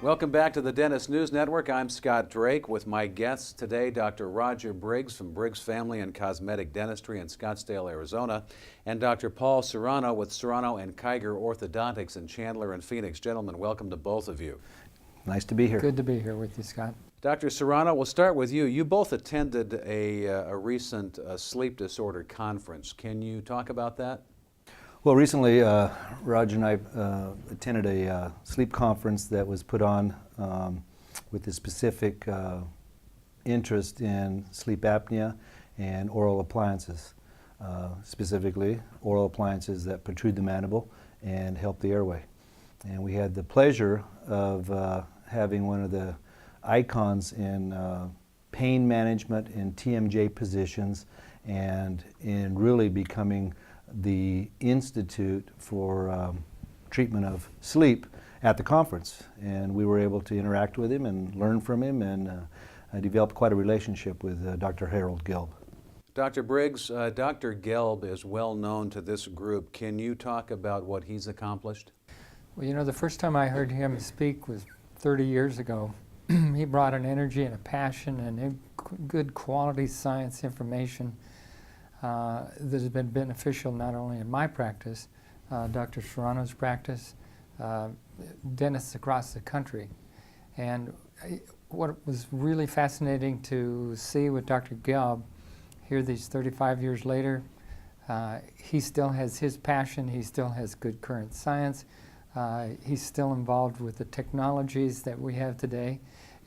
Welcome back to the Dentist News Network. I'm Scott Drake with my guests today, Dr. Roger Briggs from Briggs Family and Cosmetic Dentistry in Scottsdale, Arizona, and Dr. Paul Serrano with Serrano and Kiger Orthodontics in Chandler and Phoenix. Gentlemen, welcome to both of you. Nice to be here. Good to be here with you, Scott. Dr. Serrano, we'll start with you. You both attended a recent sleep disorder conference. Can you talk about that? Well, recently, Roger and I attended a sleep conference that was put on with a specific interest in sleep apnea and oral appliances, specifically oral appliances that protrude the mandible and help the airway. And we had the pleasure of having one of the icons in pain management in TMJ positions and in really becoming the institute for treatment of sleep at the conference. And we were able to interact with him and learn from him and develop quite a relationship with Dr. Harold Gelb. Dr. Briggs, Dr. Gelb is well known to this group. Can you talk about what he's accomplished? Well, you know, the first time I heard him speak was 30 years ago. He brought an energy and a passion and good quality science information that has been beneficial not only in my practice, Dr. Serrano's practice, dentists across the country. And what was really fascinating to see with Dr. Gelb, here these 35 years later, he still has his passion, he still has good current science, he's still involved with the technologies that we have today,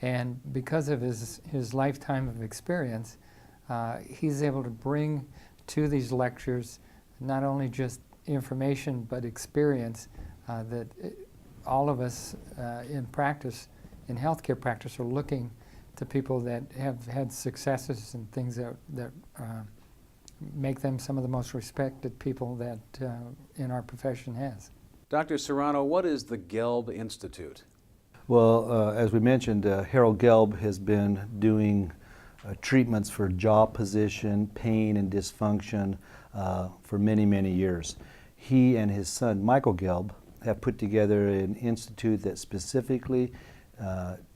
and because of his lifetime of experience, he's able to bring to these lectures not only just information but experience that all of us in practice, in healthcare practice, are looking to people that have had successes and things that make them some of the most respected people that in our profession has. Dr. Serrano, what is the Gelb Institute? Well, as we mentioned, Harold Gelb has been doing treatments for jaw position, pain, and dysfunction for many, many years. He and his son, Michael Gelb, have put together an institute that specifically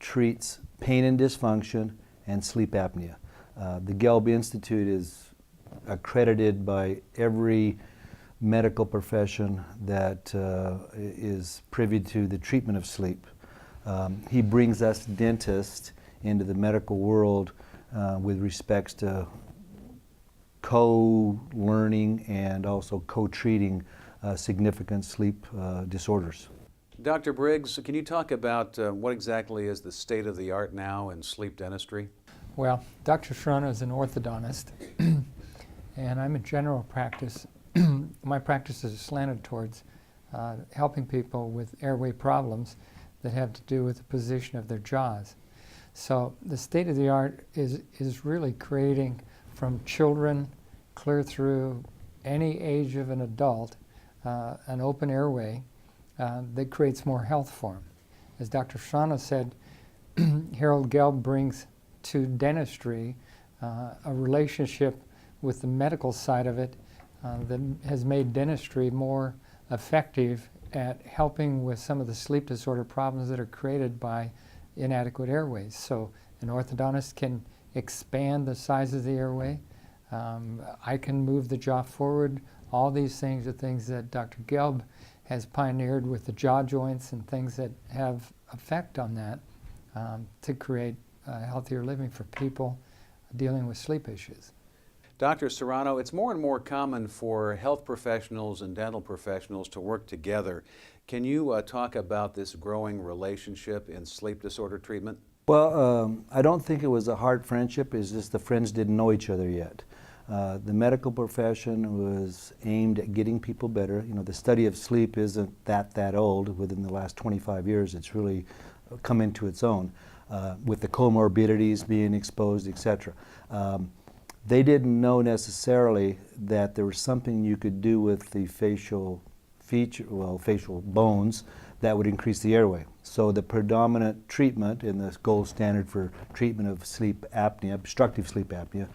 treats pain and dysfunction and sleep apnea. The Gelb Institute is accredited by every medical profession that is privy to the treatment of sleep. He brings us dentists into the medical world with respects to co-learning and also co-treating significant sleep disorders. Dr. Briggs, can you talk about what exactly is the state of the art now in sleep dentistry? Well, Dr. Serrano is an orthodontist, and I'm in general practice. My practice is slanted towards helping people with airway problems that have to do with the position of their jaws. So the state of the art is really creating from children clear through any age of an adult an open airway that creates more health for them. As Dr. Serrano said, Harold Gelb brings to dentistry a relationship with the medical side of it that has made dentistry more effective at helping with some of the sleep disorder problems that are created by inadequate airways. So an orthodontist can expand the size of the airway. I can move the jaw forward. All these things are things that Dr. Gelb has pioneered with the jaw joints and things that have effect on that to create healthier living for people dealing with sleep issues. Dr. Serrano, it's more and more common for health professionals and dental professionals to work together. Can you talk about this growing relationship in sleep disorder treatment? Well, I don't think it was a hard friendship. It's just the friends didn't know each other yet. The medical profession was aimed at getting people better. You know, the study of sleep isn't that old. Within the last 25 years, it's really come into its own with the comorbidities being exposed, etc. They didn't know necessarily that there was something you could do with the facial bones that would increase the airway. So the predominant treatment and the gold standard for treatment of sleep apnea, obstructive sleep apnea,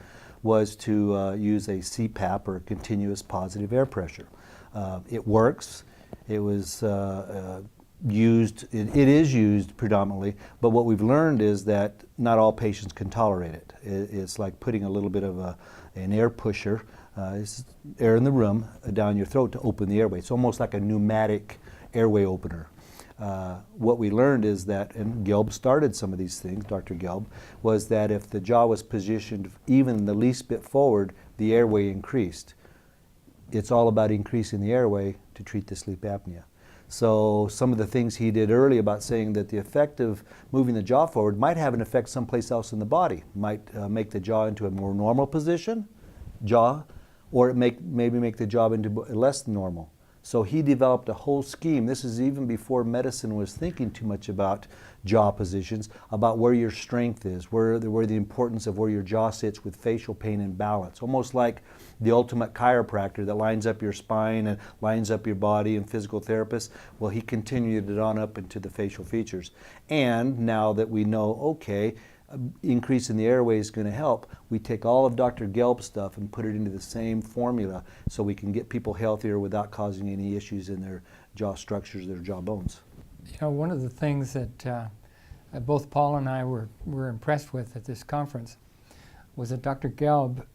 was to use a CPAP, or continuous positive air pressure. It works. It was it is used predominantly, but what we've learned is that not all patients can tolerate it. It's like putting a little bit of an air pusher, it's air in the room, down your throat to open the airway. It's almost like a pneumatic airway opener. What we learned is that, and Gelb started some of these things, Dr. Gelb, was that if the jaw was positioned even the least bit forward, the airway increased. It's all about increasing the airway to treat the sleep apnea. So some of the things he did early about saying that the effect of moving the jaw forward might have an effect someplace else in the body, might make the jaw into a more normal position, or maybe make the jaw into less normal. So he developed a whole scheme. This is even before medicine was thinking too much about jaw positions, about where your strength is, where the importance of where your jaw sits with facial pain and balance. Almost like the ultimate chiropractor that lines up your spine and lines up your body, and physical therapists. Well, he continued it on up into the facial features. And now that we know, okay, increase in the airway is going to help, we take all of Dr. Gelb's stuff and put it into the same formula so we can get people healthier without causing any issues in their jaw structures, their jaw bones. You know, one of the things that both Paul and I were impressed with at this conference was that Dr. Gelb,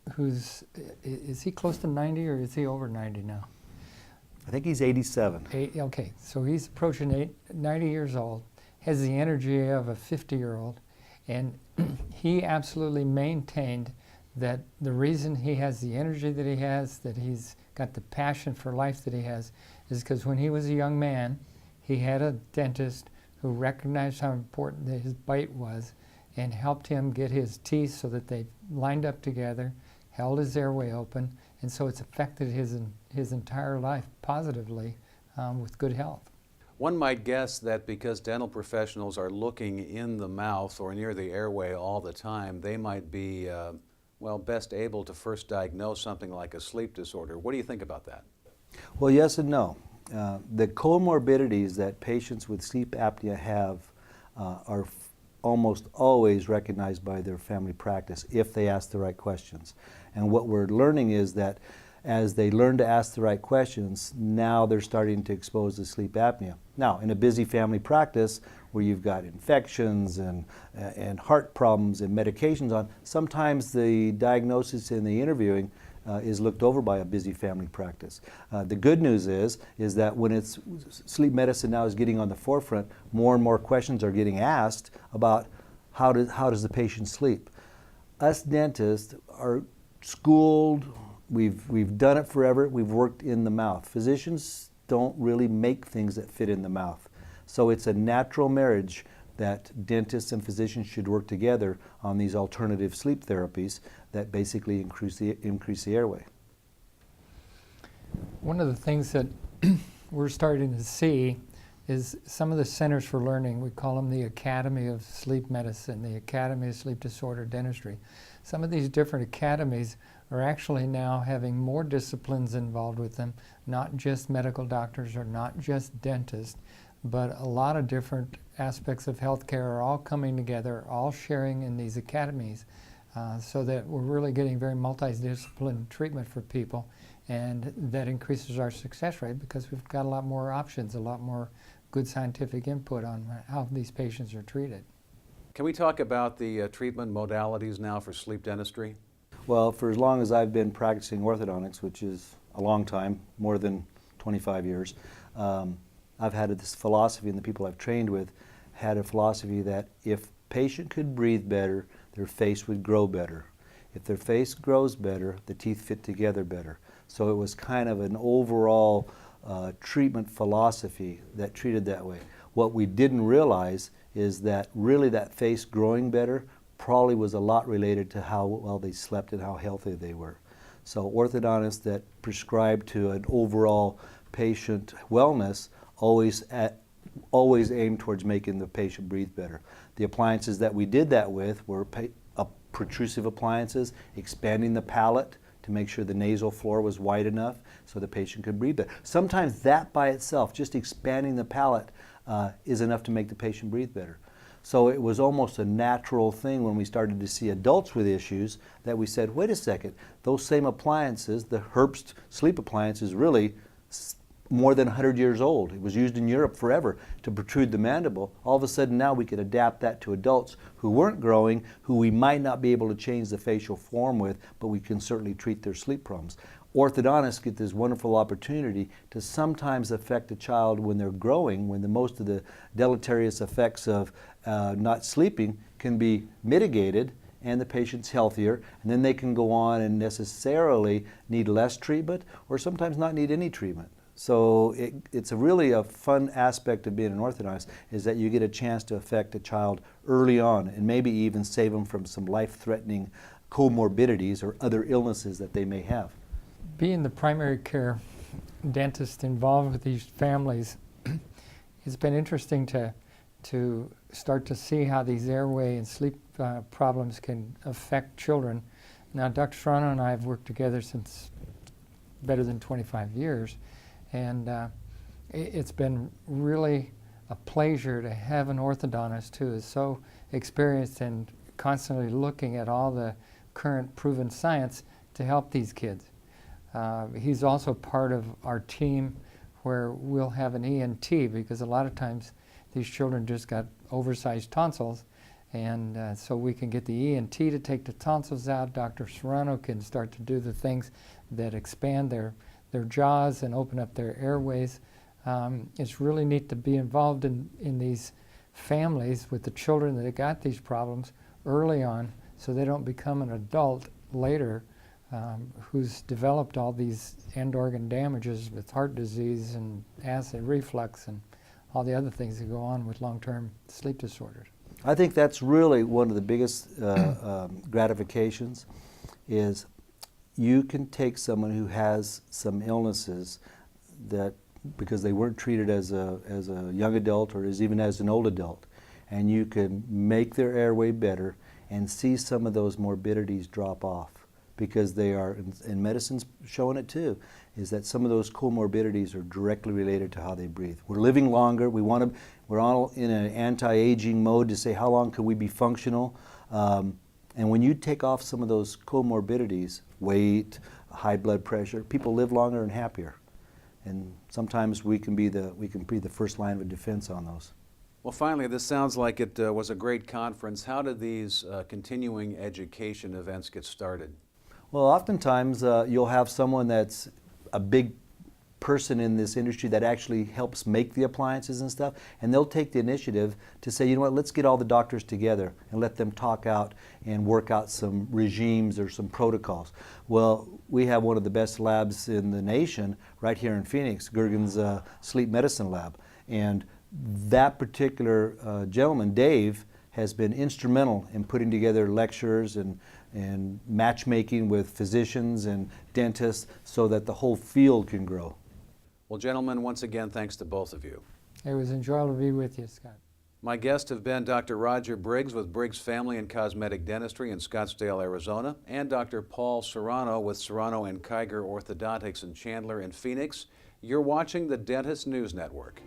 is he close to 90 or is he over 90 now? I think he's 87. Okay, so he's approaching 90 years old, has the energy of a 50-year-old, and he absolutely maintained that the reason he has the energy that he has, that he's got the passion for life that he has, is because when he was a young man, he had a dentist who recognized how important that his bite was and helped him get his teeth so that they lined up together, held his airway open, and so it's affected his entire life positively with good health. One might guess that because dental professionals are looking in the mouth or near the airway all the time, they might be, well, best able to first diagnose something like a sleep disorder. What do you think about that? Well, yes and no. The comorbidities that patients with sleep apnea have are almost always recognized by their family practice if they ask the right questions. And what we're learning is that as they learn to ask the right questions, now they're starting to expose the sleep apnea. Now, in a busy family practice where you've got infections and heart problems and medications on, sometimes the diagnosis and the interviewing is looked over by a busy family practice. The good news is that when sleep medicine now is getting on the forefront, more and more questions are getting asked about how does the patient sleep. Us dentists are schooled. We've done it forever. We've worked in the mouth. Physicians don't really make things that fit in the mouth. So it's a natural marriage that dentists and physicians should work together on these alternative sleep therapies that basically increase the airway. One of the things that we're starting to see is some of the centers for learning. We call them the Academy of Sleep Medicine, the Academy of Sleep Disorder Dentistry. Some of these different academies are actually now having more disciplines involved with them, not just medical doctors or not just dentists, but a lot of different aspects of healthcare are all coming together, all sharing in these academies, so that we're really getting very multidisciplinary treatment for people, and that increases our success rate because we've got a lot more options, a lot more good scientific input on how these patients are treated. Can we talk about the treatment modalities now for sleep dentistry? Well, for as long as I've been practicing orthodontics, which is a long time, more than 25 years, I've had this philosophy, and the people I've trained with had a philosophy that if patient could breathe better, their face would grow better. If their face grows better, the teeth fit together better. So it was kind of an overall treatment philosophy that treated that way. What we didn't realize is that really that face growing better probably was a lot related to how well they slept and how healthy they were. So orthodontists that prescribe to an overall patient wellness always aim towards making the patient breathe better. The appliances that we did that with were protrusive appliances, expanding the palate to make sure the nasal floor was wide enough so the patient could breathe better. Sometimes that by itself, just expanding the palate, is enough to make the patient breathe better. So it was almost a natural thing when we started to see adults with issues that we said, wait a second, those same appliances, the Herbst sleep appliances, really more than 100 years old. It was used in Europe forever to protrude the mandible. All of a sudden now we could adapt that to adults who weren't growing, who we might not be able to change the facial form with, but we can certainly treat their sleep problems. Orthodontists get this wonderful opportunity to sometimes affect a child when they're growing, when most of the deleterious effects of not sleeping can be mitigated and the patient's healthier, and then they can go on and necessarily need less treatment or sometimes not need any treatment. So it's really a fun aspect of being an orthodontist, is that you get a chance to affect a child early on and maybe even save them from some life-threatening comorbidities or other illnesses that they may have. Being the primary care dentist involved with these families, it's been interesting to start to see how these airway and sleep problems can affect children. Now, Dr. Serrano and I have worked together since better than 25 years, and it's been really a pleasure to have an orthodontist who is so experienced and constantly looking at all the current proven science to help these kids. He's also part of our team where we'll have an ENT, because a lot of times these children just got oversized tonsils, and so we can get the ENT to take the tonsils out. Dr. Serrano can start to do the things that expand their jaws and open up their airways. It's really neat to be involved in these families with the children that have got these problems early on, so they don't become an adult later who's developed all these end organ damages with heart disease and acid reflux and all the other things that go on with long-term sleep disorders. I think that's really one of the biggest gratifications, is you can take someone who has some illnesses that, because they weren't treated as a young adult or even as an old adult, and you can make their airway better and see some of those morbidities drop off, because they are, and medicine's showing it too, is that some of those comorbidities are directly related to how they breathe. We're living longer. We're all in an anti-aging mode to say, how long can we be functional? And when you take off some of those comorbidities, weight, high blood pressure, people live longer and happier. And sometimes we can be the first line of defense on those. Well, finally, this sounds like it was a great conference. How did these continuing education events get started? Well, oftentimes you'll have someone that's a big person in this industry that actually helps make the appliances and stuff, and they'll take the initiative to say, you know what, let's get all the doctors together and let them talk out and work out some regimes or some protocols. Well, we have one of the best labs in the nation right here in Phoenix, Gergen's Sleep Medicine Lab, and that particular gentleman, Dave, has been instrumental in putting together lectures and matchmaking with physicians and dentists so that the whole field can grow. Well, gentlemen, once again, thanks to both of you. It was enjoyable to be with you, Scott. My guests have been Dr. Roger Briggs with Briggs Family and Cosmetic Dentistry in Scottsdale, Arizona, and Dr. Paul Serrano with Serrano and Kiger Orthodontics in Chandler and Phoenix. You're watching the Dentist News Network.